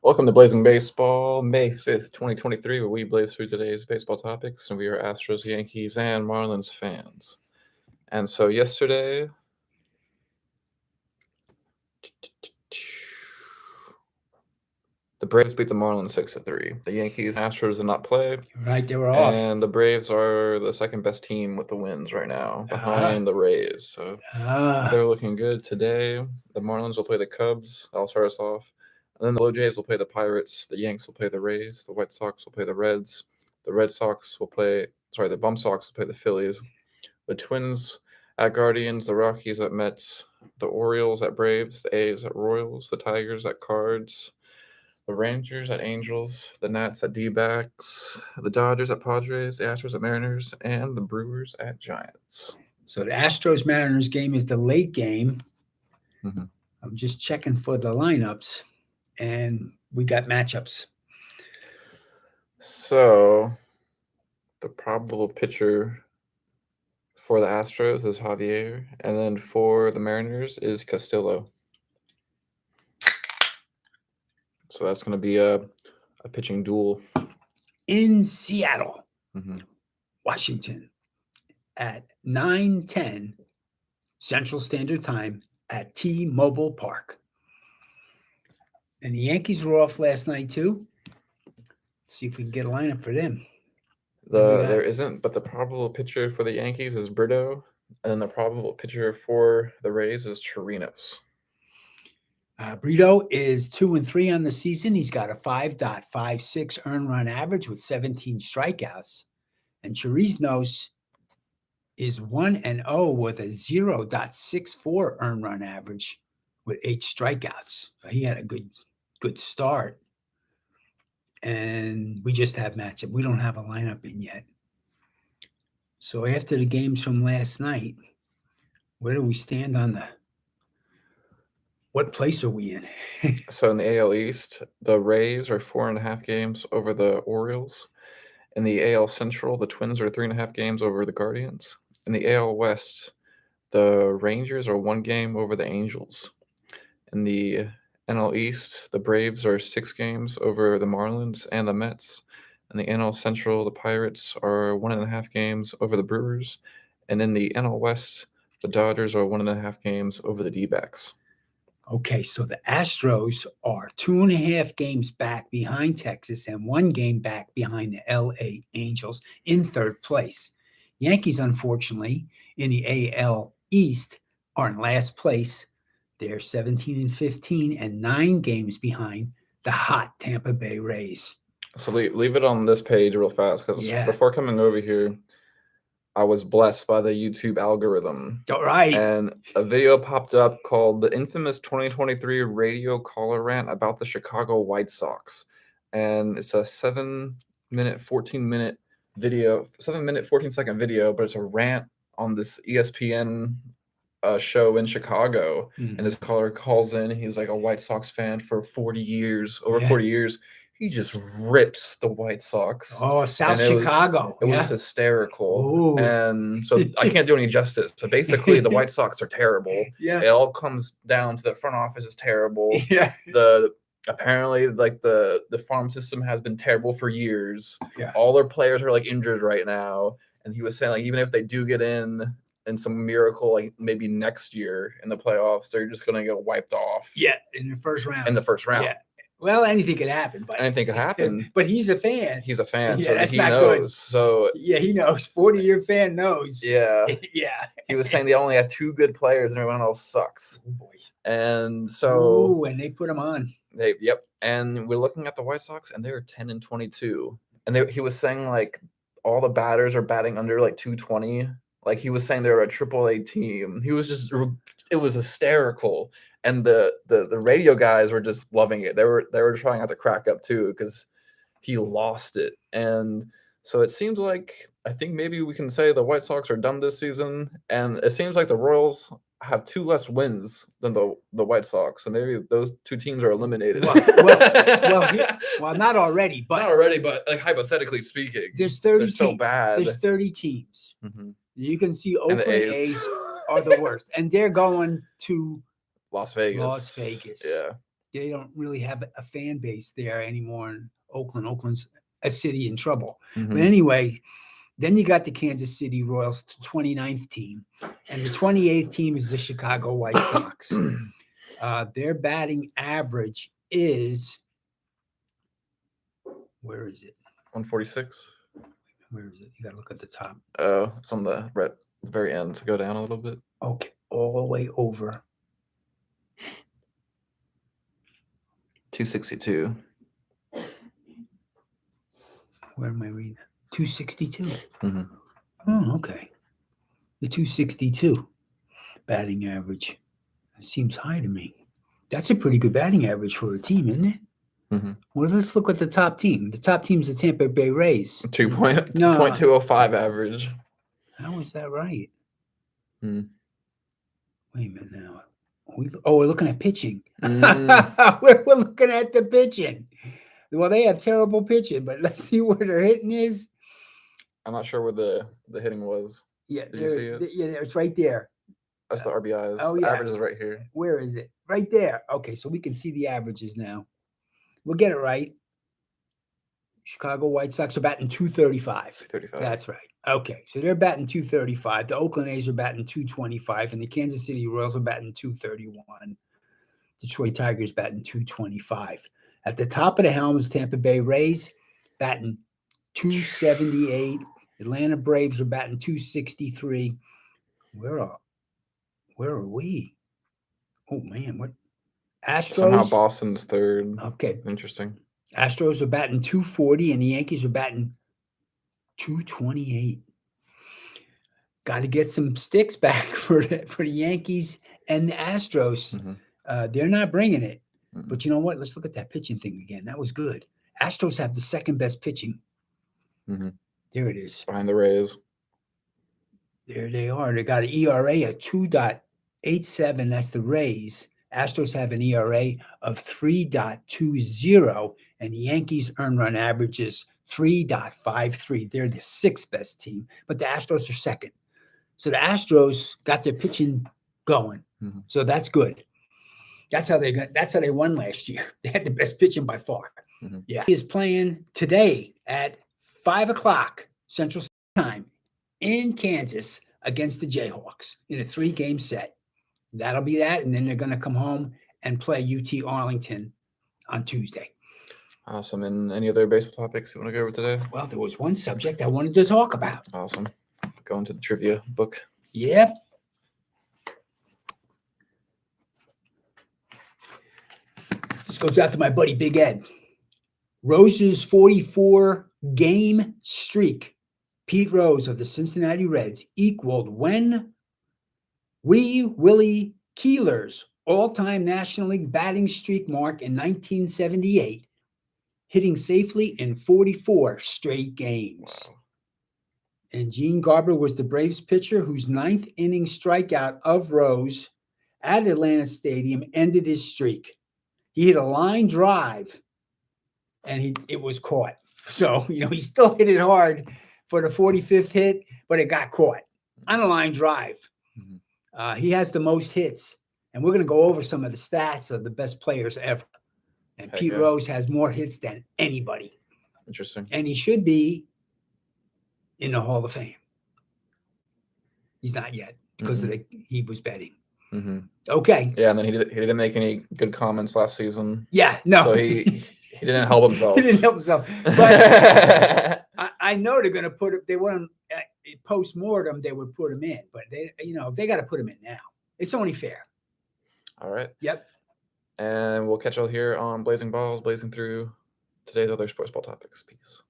Welcome to Blazing Baseball, May 5th, 2023, where we blaze through today's baseball topics, and we are Astros, Yankees, and Marlins fans. And so yesterday, the Braves beat the Marlins 6-3. The Yankees and Astros did not play, Right, they were off. and the Braves are the second best team with the wins right now, behind the Rays. So they're looking good today. The Marlins will play the Cubs. That'll start us off. And then the Blue Jays will play the Pirates. The Yanks will play the Rays. The White Sox will play the Reds. The the Bum Sox will play the Phillies. The Twins at Guardians. The Rockies at Mets. The Orioles at Braves. The A's at Royals. The Tigers at Cards. The Rangers at Angels. The Nats at D-backs. The Dodgers at Padres. The Astros at Mariners. And the Brewers at Giants. So the Astros-Mariners game is the late game. Mm-hmm. I'm just checking for the lineups, and we got matchups. So, the probable pitcher for the Astros is Javier, and then for the Mariners is Castillo. So that's going to be a pitching duel. In Seattle, Mm-hmm. Washington, at 9:10 Central Standard Time at T-Mobile Park. And the Yankees were off last night too. Let's see if we can get a lineup for them. There isn't, but the probable pitcher for the Yankees is Brito, and then the probable pitcher for the Rays is Chirinos. Brito is 2-3 on the season. He's got a 5.56 earned run average with 17 strikeouts. And Chirinos is 1-0 with a 0.64 earned run average with 8 strikeouts. So he had a good start. And we just have matchup. We don't have a lineup in yet. So after the games from last night, where do we stand on what place are we in? So in the AL East, the Rays are 4.5 games over the Orioles. In the AL Central, the Twins are 3.5 games over the Guardians. In the AL West, the Rangers are 1 game over the Angels. In the NL East, the Braves are 6 games over the Marlins and the Mets. In the NL Central, the Pirates are 1.5 games over the Brewers. And in the NL West, the Dodgers are 1.5 games over the D-backs. Okay, so the Astros are 2.5 games back behind Texas and 1 game back behind the LA Angels in third place. Yankees, unfortunately, in the AL East are in last place. They're 17-15 and 9 games behind the hot Tampa Bay Rays. So leave it on this page real fast, because before coming over here, I was blessed by the YouTube algorithm. All right. And a video popped up called The Infamous 2023 Radio Caller Rant About the Chicago White Sox. And it's a 7-minute, 14-minute video, 7-minute, 14-second video, but it's a rant on this ESPN show in Chicago. Mm-hmm. And this caller calls in. He's like a White Sox fan for 40 years, over 40 years. He just rips the White Sox. Oh, South Chicago. It was hysterical. Ooh. And so I can't do any justice. So basically, the White Sox are terrible. Yeah. It all comes down to the front office is terrible. Yeah. Apparently, like the farm system has been terrible for years. Yeah. All their players are like injured right now. And he was saying, like, even if they do get in some miracle, like maybe next year in the playoffs, they're just gonna get wiped off. Yeah, in the first round. Yeah. Well, anything could happen. But anything could happen. But he's a fan. He's a fan, yeah, so that's he not knows. Good. So yeah, he knows. 40-year fan knows. Yeah. Yeah. He was saying they only had 2 good players and everyone else sucks. Oh boy. And so and they put him on. And we're looking at the White Sox, and they're 10-22. And he was saying like all the batters are batting under like 220. Like he was saying they're a AAA team. It was hysterical. And the radio guys were just loving it. They were trying not to crack up too, because he lost it. And so it seems like, I think maybe we can say the White Sox are done this season. And it seems like the Royals have 2 less wins than the White Sox. So maybe those 2 teams are eliminated. Well, not already, but like hypothetically speaking, there's 30. They're so bad. There's 30 teams. Mm-hmm. You can see Oakland A's are the worst, and they're going to Las Vegas. Las Vegas. Yeah. they don't really have a fan base there anymore in Oakland. Oakland's a city in trouble. But anyway, then you got the Kansas City Royals, 29th team, and the 28th team is the Chicago White Sox. Their batting average is, where is it? 146. Where is it? You got to look at the top. Oh, it's on the very end. So go down a little bit. Okay, all the way over. 262. Where am I reading? 262. Mm-hmm. Oh, okay. The 262 batting average seems high to me. That's a pretty good batting average for a team, isn't it? Mm-hmm. Well, let's look at the top team. The top team's the Tampa Bay Rays. 2.205 average. How is that right? Mm. Wait a minute now. We're looking at pitching. We're looking at the pitching. Well, they have terrible pitching, but let's see where their hitting is. I'm not sure where the hitting was. Yeah, did you see it? Yeah, it's right there. That's the RBIs. Oh, the yeah. average is right here. Where is it? Right there. Okay, so we can see the averages now. We'll get it right. Chicago White Sox are batting 235. 235. That's right. Okay, so they're batting 235. The Oakland A's are batting 225, and the Kansas City Royals are batting 231. Detroit Tigers batting 225. At the top of the helm is Tampa Bay Rays batting 278. Atlanta Braves are batting 263. Where are we? Oh man, what? Astros. Somehow Boston's third. Okay. Interesting. Astros are batting 240 and the Yankees are batting 228. Got to get some sticks back for the Yankees and the Astros. Mm-hmm. They're not bringing it. Mm-hmm. But you know what? Let's look at that pitching thing again. That was good. Astros have the second best pitching. Mm-hmm. There it is. Behind the Rays. There they are. They got an ERA at 2.87. That's the Rays. Astros have an ERA of 3.20, and the Yankees' earned run average is 3.53. They're the sixth best team, but the Astros are second. So the Astros got their pitching going. Mm-hmm. So that's good. That's how they won last year. They had the best pitching by far. Mm-hmm. Yeah. He is playing today at 5:00 Central Time in Kansas against the Jayhawks in a 3-game set. That'll be that, and then they're going to come home and play UT Arlington on Tuesday. Awesome. And any other baseball topics you want to go over today? Well, there was one subject I wanted to talk about. Awesome. Going to the trivia book. Yep. This goes out to my buddy Big Ed. Rose's 44-game streak, Pete Rose of the Cincinnati Reds, equaled when Willie Keeler's all-time National League batting streak mark in 1978, hitting safely in 44 straight games. Wow. And Gene Garber was the Braves pitcher whose 9th inning strikeout of Rose at Atlanta Stadium ended his streak. He hit a line drive, and it was caught. So, he still hit it hard for the 45th hit, but it got caught on a line drive. Mm-hmm. He has the most hits, and we're going to go over some of the stats of the best players ever. And Pete Rose has more hits than anybody. Interesting. And he should be in the Hall of Fame. He's not yet because he was betting. Mm-hmm. Okay. Yeah, and then he didn't make any good comments last season. Yeah, no. So he didn't help himself. He didn't help himself. But I know they're going to put it. They want him post-mortem. They would put him in, but they got to put him in now. It's only fair. All right. Yep. And we'll catch y'all here on Blazing Balls, blazing through today's other sports ball topics. Peace.